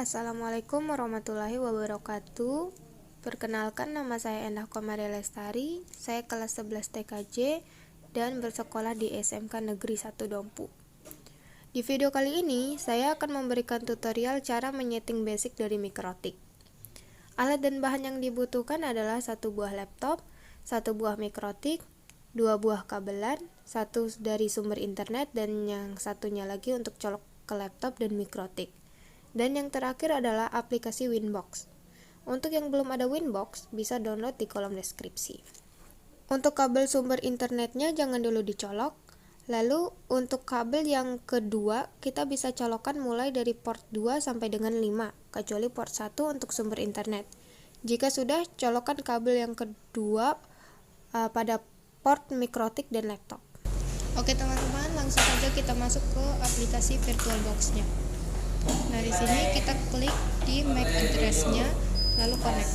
Assalamualaikum warahmatullahi wabarakatuh. Perkenalkan, nama saya Endah Komari Lestari. Saya kelas 11 TKJ dan bersekolah di SMK Negeri 1 Dompu. Di video kali ini, saya akan memberikan tutorial cara menyeting basic dari mikrotik. Alat dan bahan yang dibutuhkan adalah satu buah laptop, satu buah mikrotik, dua buah kabelan, satu dari sumber internet, dan yang satunya lagi untuk colok ke laptop dan mikrotik. Dan yang terakhir adalah aplikasi Winbox. Untuk yang belum ada Winbox, bisa download di kolom deskripsi. Untuk kabel sumber internetnya jangan dulu dicolok. Lalu untuk kabel yang kedua, kita bisa colokkan mulai dari port 2 sampai dengan 5, kecuali port 1 untuk sumber internet. Jika sudah, colokkan kabel yang kedua pada port mikrotik dan laptop. Oke teman-teman, langsung saja kita masuk ke aplikasi VirtualBox-nya. Nah, di sini kita klik di MAC address-nya, lalu connect.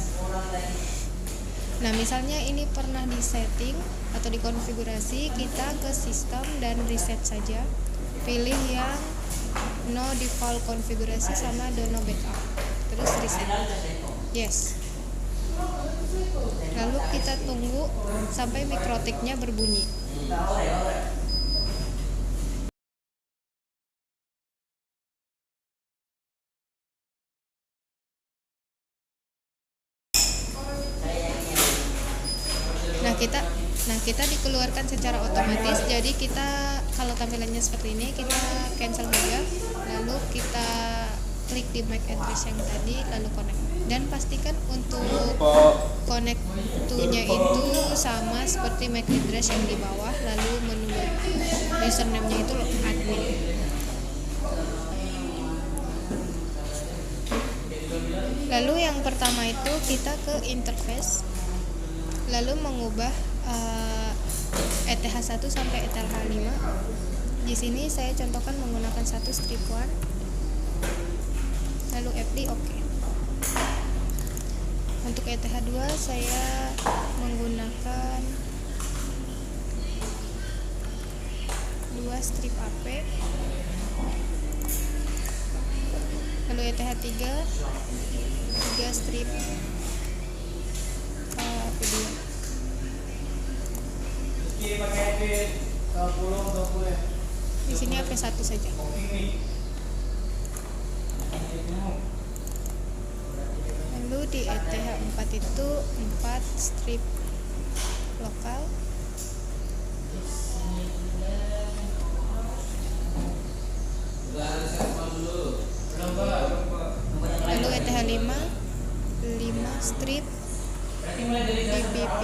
Nah, misalnya ini pernah disetting atau dikonfigurasi, kita ke sistem dan reset saja. Pilih yang no default konfigurasi sama no backup. Terus reset. Yes. Lalu kita tunggu sampai mikrotiknya berbunyi. Nah, kita dikeluarkan secara otomatis. Jadi kita kalau tampilannya seperti ini, kita cancel saja, lalu kita klik di MAC address yang tadi, lalu connect. Dan pastikan untuk connect to-nya itu sama seperti MAC address yang di bawah, lalu menu username-nya itu admin. Lalu yang pertama itu kita ke interface, lalu mengubah ETH1 sampai ETH5. Di sini saya contohkan menggunakan satu strip 1, lalu FD oke. Untuk ETH2 saya menggunakan 2 strip AP, lalu ETH3 3 strip AP2. Di sini AP1 saja. Lalu di ETH4 itu 4 strip lokal. Lalu ETH5 5 strip DBP.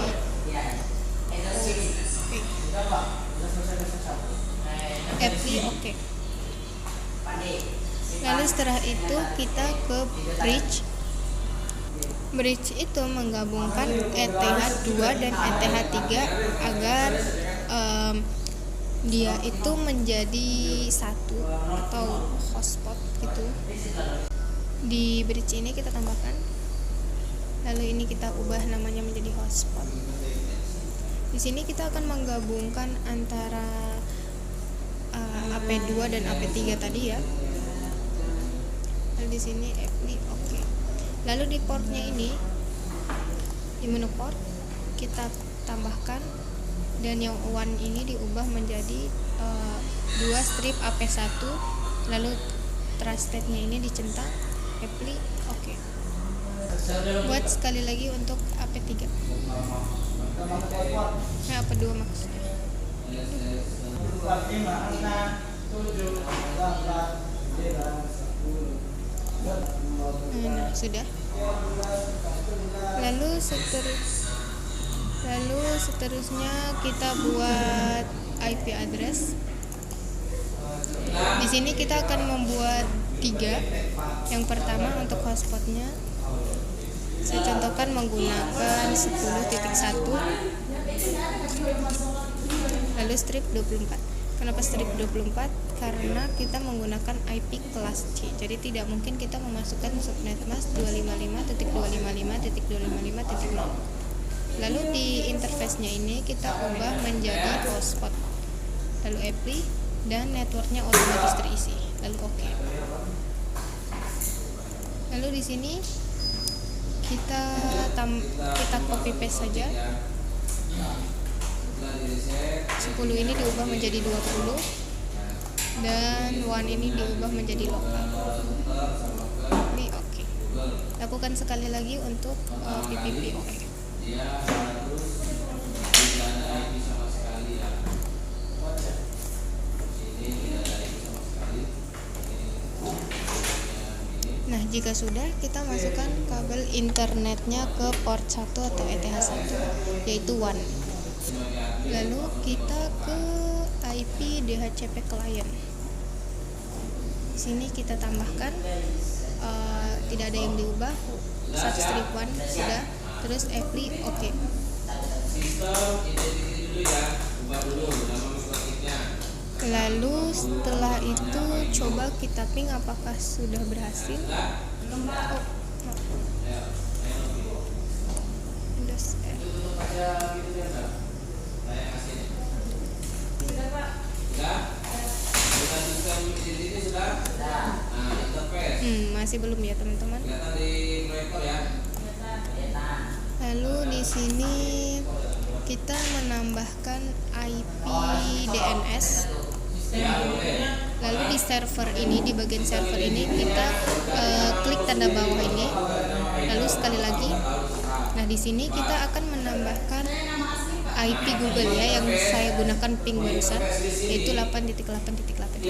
FD oke. Lalu setelah itu kita ke bridge itu menggabungkan ETH2 dan ETH3 agar dia itu menjadi satu atau hotspot gitu. Di bridge ini kita tambahkan, lalu ini kita ubah namanya menjadi hotspot. Di sini kita akan menggabungkan antara AP2 dan AP3 tadi ya. Lalu di sini FD oke. Lalu di portnya ini, di menu port kita tambahkan, dan yang one ini diubah menjadi 2 strip AP1, lalu trusted-nya ini dicentang FD oke. Buat sekali lagi untuk AP3. Nah, AP2 maksudnya. Nah, sudah. Lalu seterusnya kita buat IP address. Di sini kita akan membuat 3. Yang pertama untuk hotspotnya, saya contohkan menggunakan 10.1, lalu strip 24. Kenapa strip 24? Karena kita menggunakan IP kelas C, jadi tidak mungkin kita memasukkan subnet mask 255.255.255.0. Lalu di interface-nya ini kita ubah menjadi hotspot, lalu apply, dan networknya otomatis terisi, lalu oke. Lalu di sini kita copy paste saja. 10 ini diubah menjadi 20 dan 1 ini diubah menjadi lokal. Ini oke. Lakukan sekali lagi untuk PPP oke. Nah, jika sudah, kita masukkan kabel internetnya ke port 1 atau ETH1, yaitu WAN. Lalu kita ke IP DHCP client. Di sini kita tambahkan, tidak ada yang diubah, 1/1 sudah, terus apply oke. Lalu setelah itu coba kita ping apakah sudah berhasil. Windows R. Masih belum ya teman-teman. Lalu di sini kita menambahkan IP DNS. Lalu di server ini, di bagian server ini kita klik tanda bawah ini. Lalu sekali lagi. Nah, di sini kita akan menambahkan IP Google ya yang saya gunakan ping barusan, yaitu 8.8.8.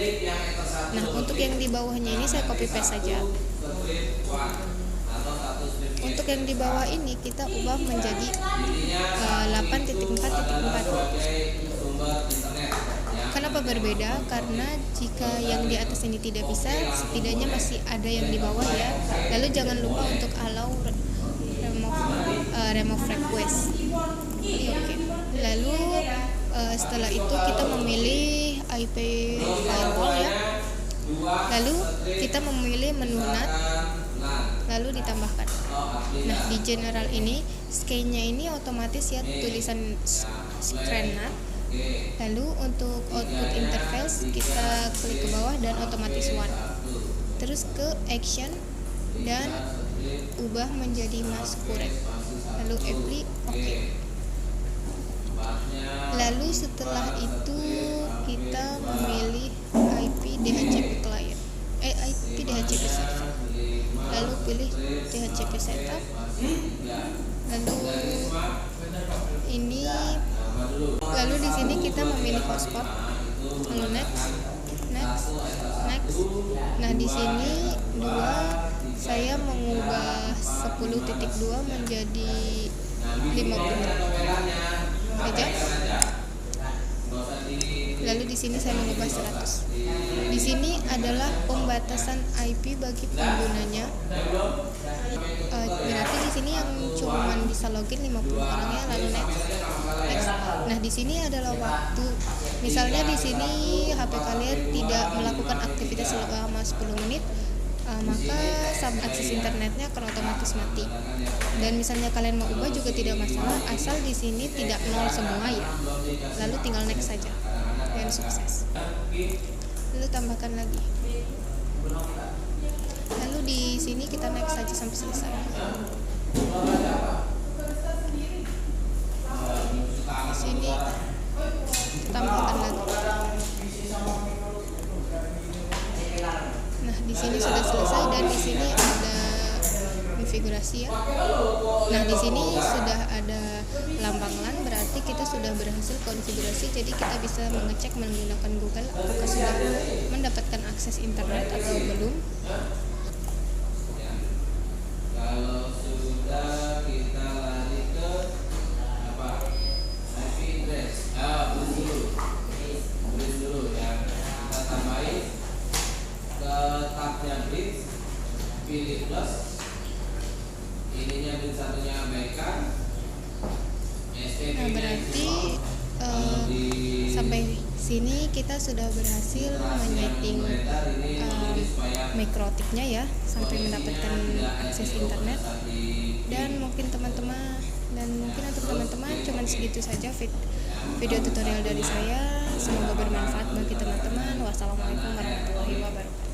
Nah, untuk yang di bawahnya ini saya copy paste saja. Untuk yang di bawah ini kita ubah menjadi 8.4.4. Kenapa berbeda? Karena jika yang di atas ini tidak bisa, setidaknya masih ada yang di bawah ya. Lalu jangan lupa untuk allow remove request. Oke. Lalu setelah itu kita memilih IP firewall ya. Lalu kita memilih menu NAT, lalu ditambahkan. Nah, di general ini scan-nya ini otomatis ya, tulisan screen NAT. Lalu untuk output interface kita klik ke bawah dan otomatis one. Terus ke action dan ubah menjadi masquerade. Lalu apply oke. Lalu setelah itu kita memilih IP DHCP client, IP DHCP server. Lalu pilih DHCP setup. Lalu ini, lalu di sini kita memilih hotspot. Lalu next. Nah, di sini 2 saya mengubah 10.2 menjadi 50 saja. Lalu di sini saya mengubah 100. Di sini adalah pembatasan IP bagi penggunanya. Berarti di sini yang cuma bisa login 50 orang ya. Lalu next. Nah, di sini adalah waktu. Misalnya di sini HP kalian tidak melakukan aktivitas selama 10 menit, maka sub akses internetnya akan otomatis mati. Dan misalnya kalian mau ubah juga tidak masalah, asal di sini tidak nol semua ya. Lalu tinggal next saja. Dan sukses. Lalu tambahkan lagi. Lalu di sini kita next saja sampai selesai. Di sini tambahkan lagi. Nah, di sini sudah selesai dan di sini ada konfigurasi ya. Nah, di sini sudah ada lambang LAN, berarti kita sudah berhasil konfigurasi. Jadi kita bisa mengecek menggunakan Google apakah sudah mendapatkan akses internet atau belum. Kalau sudah kita lari ke IP address. Bridge dulu ya. Kita tambahin ke tabnya bridge, pilih plus. Ininya bridge satunya abaikan. Nah, berarti sampai sini kita sudah berhasil menyeting mikrotiknya ya, sampai mendapatkan akses internet. Dan mungkin untuk teman-teman cuman segitu saja video tutorial dari saya. Semoga bermanfaat bagi teman-teman. Wassalamualaikum warahmatullahi wabarakatuh.